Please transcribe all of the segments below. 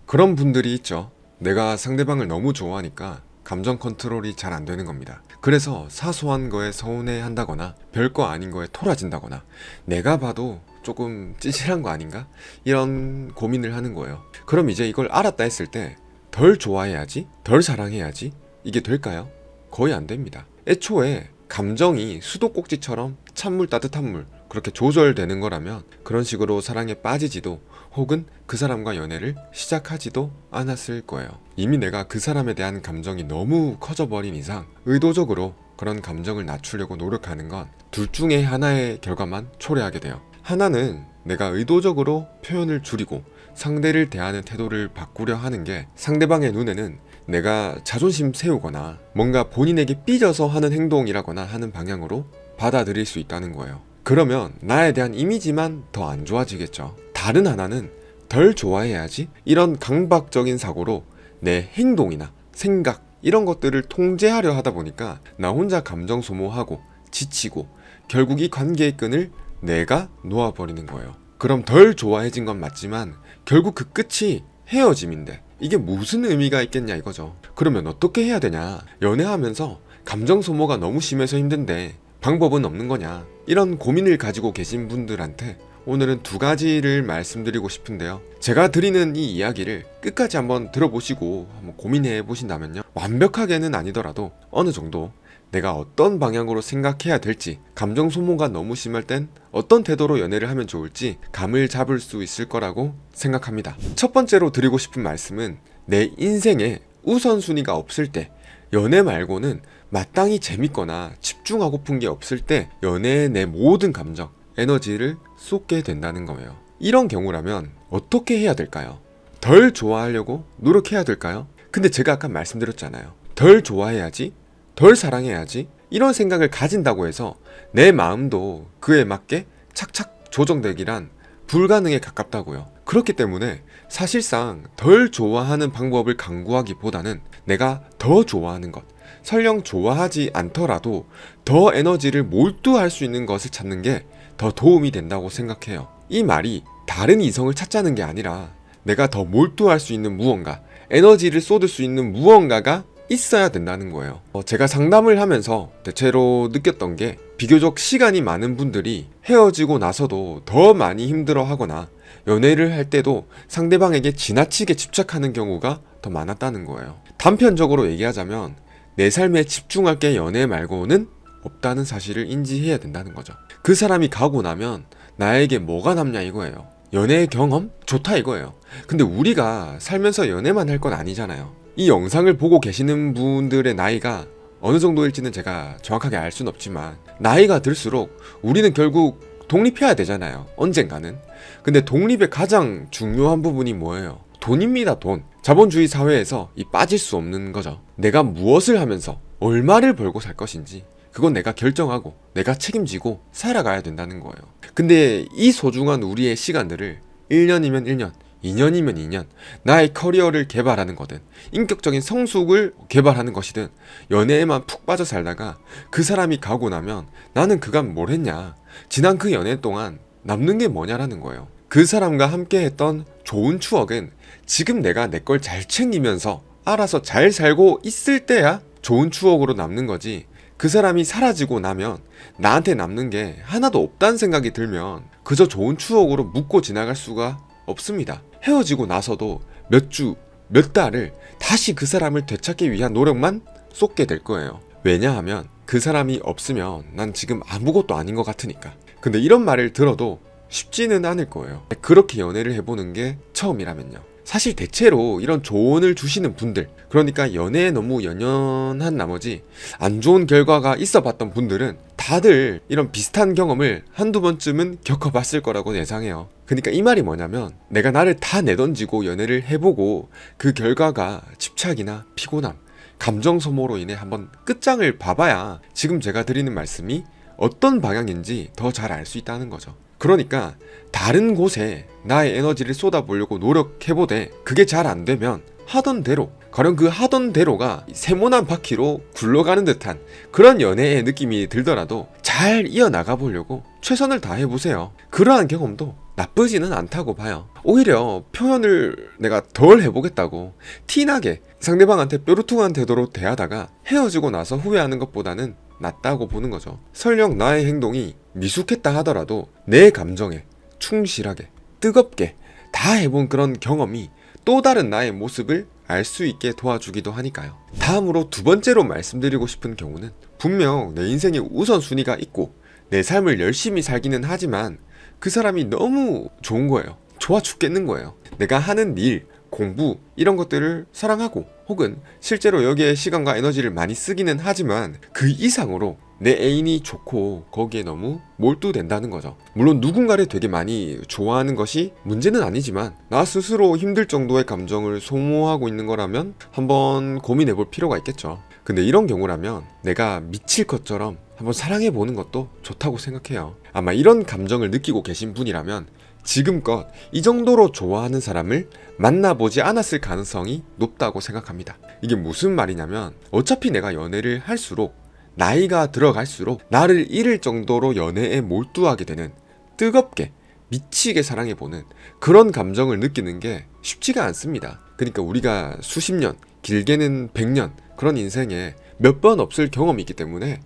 그런 분들이 있죠. 내가 상대방을 너무 좋아하니까 감정 컨트롤이 잘 안 되는 겁니다. 그래서 사소한 거에 서운해 한다거나 별거 아닌 거에 토라진다거나 내가 봐도 조금 찌질한 거 아닌가? 이런 고민을 하는 거예요. 그럼 이제 이걸 알았다 했을 때 덜 좋아해야지? 덜 사랑해야지? 이게 될까요? 거의 안 됩니다. 애초에 감정이 수도꼭지처럼 찬물 따뜻한 물 그렇게 조절되는 거라면 그런 식으로 사랑에 빠지지도 혹은 그 사람과 연애를 시작하지도 않았을 거예요. 이미 내가 그 사람에 대한 감정이 너무 커져버린 이상 의도적으로 그런 감정을 낮추려고 노력하는 건 둘 중에 하나의 결과만 초래하게 돼요. 하나는 내가 의도적으로 표현을 줄이고 상대를 대하는 태도를 바꾸려 하는 게 상대방의 눈에는 내가 자존심 세우거나 뭔가 본인에게 삐져서 하는 행동이라거나 하는 방향으로 받아들일 수 있다는 거예요. 그러면 나에 대한 이미지만 더 안 좋아지겠죠. 다른 하나는 덜 좋아해야지 이런 강박적인 사고로 내 행동이나 생각 이런 것들을 통제하려 하다 보니까 나 혼자 감정 소모하고 지치고 결국 이 관계의 끈을 내가 놓아버리는 거예요. 그럼 덜 좋아해진 건 맞지만 결국 그 끝이 헤어짐인데 이게 무슨 의미가 있겠냐 이거죠. 그러면 어떻게 해야 되냐? 연애하면서 감정 소모가 너무 심해서 힘든데 방법은 없는 거냐? 이런 고민을 가지고 계신 분들한테 오늘은 두 가지를 말씀드리고 싶은데요. 제가 드리는 이 이야기를 끝까지 한번 들어보시고 한번 고민해 보신다면요. 완벽하게는 아니더라도 어느 정도 내가 어떤 방향으로 생각해야 될지, 감정 소모가 너무 심할 땐 어떤 태도로 연애를 하면 좋을지 감을 잡을 수 있을 거라고 생각합니다. 첫 번째로 드리고 싶은 말씀은 내 인생에 우선순위가 없을 때, 연애 말고는 마땅히 재밌거나 집중하고픈 게 없을 때 연애에 내 모든 감정, 에너지를 쏟게 된다는 거예요. 이런 경우라면 어떻게 해야 될까요? 덜 좋아하려고 노력해야 될까요? 근데 제가 아까 말씀드렸잖아요. 덜 좋아해야지, 덜 사랑해야지 이런 생각을 가진다고 해서 내 마음도 그에 맞게 착착 조정되기란 불가능에 가깝다고요. 그렇기 때문에 사실상 덜 좋아하는 방법을 강구하기보다는 내가 더 좋아하는 것, 설령 좋아하지 않더라도 더 에너지를 몰두할 수 있는 것을 찾는 게 더 도움이 된다고 생각해요. 이 말이 다른 이성을 찾자는 게 아니라 내가 더 몰두할 수 있는 무언가, 에너지를 쏟을 수 있는 무언가가 있어야 된다는 거예요. 제가 상담을 하면서 대체로 느꼈던 게 비교적 시간이 많은 분들이 헤어지고 나서도 더 많이 힘들어 하거나 연애를 할 때도 상대방에게 지나치게 집착하는 경우가 더 많았다는 거예요. 단편적으로 얘기하자면 내 삶에 집중할 게 연애 말고는 없다는 사실을 인지해야 된다는 거죠. 그 사람이 가고 나면 나에게 뭐가 남냐 이거예요. 연애의 경험? 좋다 이거예요. 근데 우리가 살면서 연애만 할 건 아니잖아요. 이 영상을 보고 계시는 분들의 나이가 어느 정도일지는 제가 정확하게 알 수는 없지만 나이가 들수록 우리는 결국 독립해야 되잖아요. 언젠가는. 근데 독립의 가장 중요한 부분이 뭐예요? 돈입니다. 돈. 자본주의 사회에서 이 빠질 수 없는 거죠. 내가 무엇을 하면서 얼마를 벌고 살 것인지 그건 내가 결정하고 내가 책임지고 살아가야 된다는 거예요. 근데 이 소중한 우리의 시간들을 1년이면 1년, 2년이면 2년, 나의 커리어를 개발하는 거든 인격적인 성숙을 개발하는 것이든 연애에만 푹 빠져 살다가 그 사람이 가고 나면 나는 그간 뭘 했냐, 지난 그 연애 동안 남는 게 뭐냐라는 거예요. 그 사람과 함께 했던 좋은 추억은 지금 내가 내 걸 잘 챙기면서 알아서 잘 살고 있을 때야 좋은 추억으로 남는 거지, 그 사람이 사라지고 나면 나한테 남는 게 하나도 없다는 생각이 들면 그저 좋은 추억으로 묻고 지나갈 수가 없습니다. 헤어지고 나서도 몇 주, 몇 달을 다시 그 사람을 되찾기 위한 노력만 쏟게 될 거예요. 왜냐하면 그 사람이 없으면 난 지금 아무것도 아닌 것 같으니까. 근데 이런 말을 들어도 쉽지는 않을 거예요. 그렇게 연애를 해보는 게 처음이라면요. 사실 대체로 이런 조언을 주시는 분들, 그러니까 연애에 너무 연연한 나머지 안 좋은 결과가 있어 봤던 분들은 다들 이런 비슷한 경험을 한두 번쯤은 겪어봤을 거라고 예상해요. 그러니까 이 말이 뭐냐면 내가 나를 다 내던지고 연애를 해보고 그 결과가 집착이나 피곤함, 감정 소모로 인해 한번 끝장을 봐봐야 지금 제가 드리는 말씀이 어떤 방향인지 더 잘 알 수 있다는 거죠. 그러니까 다른 곳에 나의 에너지를 쏟아보려고 노력해보되 그게 잘 안되면 하던 대로, 가령 그 하던 대로가 세모난 바퀴로 굴러가는 듯한 그런 연애의 느낌이 들더라도 잘 이어나가 보려고 최선을 다해보세요. 그러한 경험도 나쁘지는 않다고 봐요. 오히려 표현을 내가 덜 해보겠다고 티나게 상대방한테 뾰루퉁한 태도로 대하다가 헤어지고 나서 후회하는 것보다는 낫다고 보는 거죠. 설령 나의 행동이 미숙했다 하더라도 내 감정에 충실하게 뜨겁게 다 해본 그런 경험이 또 다른 나의 모습을 알 수 있게 도와주기도 하니까요. 다음으로 두 번째로 말씀드리고 싶은 경우는 분명 내 인생에 우선순위가 있고 내 삶을 열심히 살기는 하지만 그 사람이 너무 좋은 거예요. 좋아 죽겠는 거예요. 내가 하는 일, 공부 이런 것들을 사랑하고 혹은 실제로 여기에 시간과 에너지를 많이 쓰기는 하지만 그 이상으로 내 애인이 좋고 거기에 너무 몰두된다는 거죠. 물론 누군가를 되게 많이 좋아하는 것이 문제는 아니지만 나 스스로 힘들 정도의 감정을 소모하고 있는 거라면 한번 고민해 볼 필요가 있겠죠. 근데 이런 경우라면 내가 미칠 것처럼 한번 사랑해 보는 것도 좋다고 생각해요. 아마 이런 감정을 느끼고 계신 분이라면 지금껏 이 정도로 좋아하는 사람을 만나보지 않았을 가능성이 높다고 생각합니다. 이게 무슨 말이냐면 어차피 내가 연애를 할수록 나이가 들어갈수록 나를 잃을 정도로 연애에 몰두하게 되는 뜨겁게 미치게 사랑해보는 그런 감정을 느끼는 게 쉽지가 않습니다. 그러니까 우리가 수십 년, 길게는 100년 그런 인생에 몇 번 없을 경험이 있기 때문에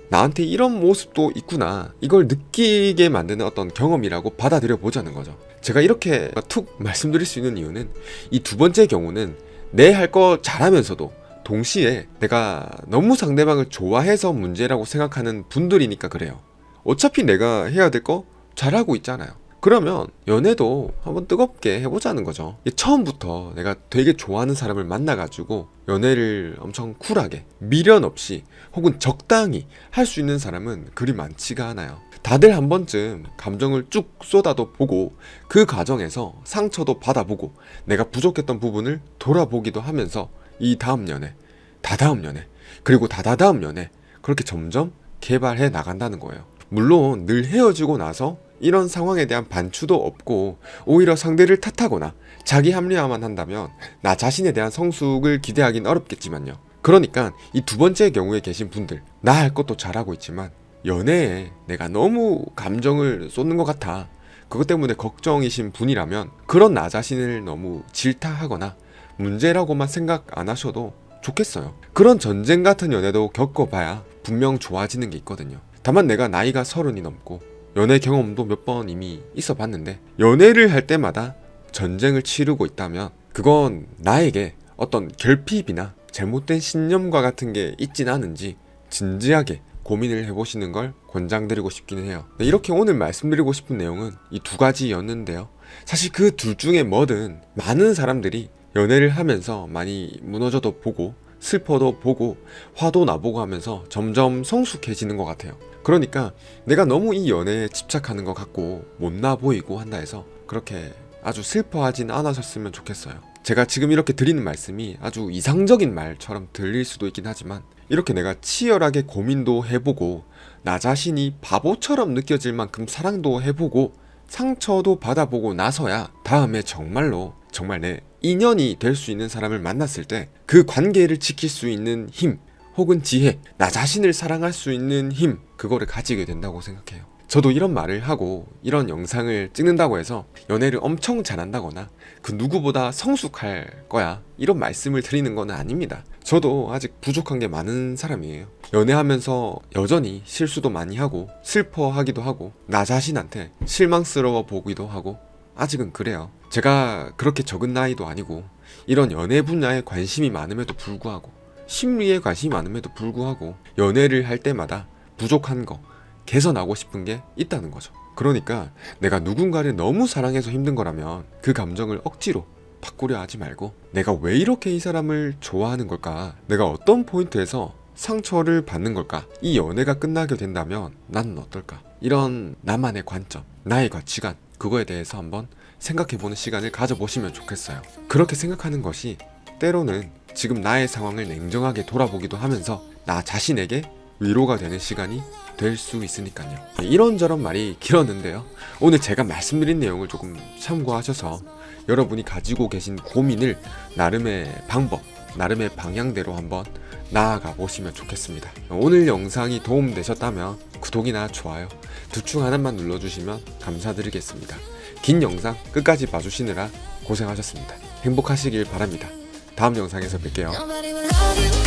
나한테 이런 모습도 있구나 이걸 느끼게 만드는 어떤 경험이라고 받아들여 보자는 거죠. 제가 이렇게 툭 말씀드릴 수 있는 이유는 이 두 번째 경우는 내 할 거 잘하면서도 동시에 내가 너무 상대방을 좋아해서 문제라고 생각하는 분들이니까 그래요. 어차피 내가 해야 될 거 잘하고 있잖아요. 그러면 연애도 한번 뜨겁게 해보자는 거죠. 처음부터 내가 되게 좋아하는 사람을 만나가지고 연애를 엄청 쿨하게 미련 없이 혹은 적당히 할 수 있는 사람은 그리 많지가 않아요. 다들 한 번쯤 감정을 쭉 쏟아도 보고 그 과정에서 상처도 받아보고 내가 부족했던 부분을 돌아보기도 하면서 이 다음 연애, 다다음 연애, 그리고 다다다음 연애 그렇게 점점 개발해 나간다는 거예요. 물론 늘 헤어지고 나서 이런 상황에 대한 반추도 없고 오히려 상대를 탓하거나 자기 합리화만 한다면 나 자신에 대한 성숙을 기대하긴 어렵겠지만요. 그러니까 이 두 번째 경우에 계신 분들 나 할 것도 잘하고 있지만 연애에 내가 너무 감정을 쏟는 것 같아 그것 때문에 걱정이신 분이라면 그런 나 자신을 너무 질타하거나 문제라고만 생각 안 하셔도 좋겠어요. 그런 전쟁 같은 연애도 겪어봐야 분명 좋아지는 게 있거든요. 다만 내가 나이가 30이 넘고 연애 경험도 몇 번 이미 있어 봤는데 연애를 할 때마다 전쟁을 치르고 있다면 그건 나에게 어떤 결핍이나 잘못된 신념과 같은 게 있진 않은지 진지하게 고민을 해보시는 걸 권장드리고 싶기는 해요. 이렇게 오늘 말씀드리고 싶은 내용은 이 두 가지였는데요. 사실 그 둘 중에 뭐든 많은 사람들이 연애를 하면서 많이 무너져도 보고 슬퍼도 보고 화도 나보고 하면서 점점 성숙해지는 것 같아요. 그러니까 내가 너무 이 연애에 집착하는 것 같고 못나 보이고 한다 해서 그렇게 아주 슬퍼하진 않으셨으면 좋겠어요. 제가 지금 이렇게 드리는 말씀이 아주 이상적인 말처럼 들릴 수도 있긴 하지만 이렇게 내가 치열하게 고민도 해보고 나 자신이 바보처럼 느껴질 만큼 사랑도 해보고 상처도 받아보고 나서야 다음에 정말 내 인연이 될 수 있는 사람을 만났을 때 그 관계를 지킬 수 있는 힘 혹은 지혜, 나 자신을 사랑할 수 있는 힘 그거를 가지게 된다고 생각해요. 저도 이런 말을 하고 이런 영상을 찍는다고 해서 연애를 엄청 잘한다거나 그 누구보다 성숙할 거야 이런 말씀을 드리는 건 아닙니다. 저도 아직 부족한 게 많은 사람이에요. 연애하면서 여전히 실수도 많이 하고 슬퍼하기도 하고 나 자신한테 실망스러워 보기도 하고 아직은 그래요. 제가 그렇게 적은 나이도 아니고 이런 연애 분야에 관심이 많음에도 불구하고 심리에 관심이 많음에도 불구하고 연애를 할 때마다 부족한 거 개선하고 싶은 게 있다는 거죠. 그러니까 내가 누군가를 너무 사랑해서 힘든 거라면 그 감정을 억지로 바꾸려 하지 말고 내가 왜 이렇게 이 사람을 좋아하는 걸까? 내가 어떤 포인트에서 상처를 받는 걸까? 이 연애가 끝나게 된다면 나는 어떨까? 이런 나만의 관점, 나의 가치관 그거에 대해서 한번 생각해보는 시간을 가져보시면 좋겠어요. 그렇게 생각하는 것이 때로는 지금 나의 상황을 냉정하게 돌아보기도 하면서 나 자신에게 위로가 되는 시간이 될 수 있으니까요. 이런저런 말이 길었는데요. 오늘 제가 말씀드린 내용을 조금 참고하셔서 여러분이 가지고 계신 고민을 나름의 방법, 나름의 방향대로 한번 나아가 보시면 좋겠습니다. 오늘 영상이 도움되셨다면 구독이나 좋아요 둘 중 하나만 눌러주시면 감사드리겠습니다. 긴 영상 끝까지 봐주시느라 고생하셨습니다. 행복하시길 바랍니다. 다음 영상에서 뵐게요. Nobody will love you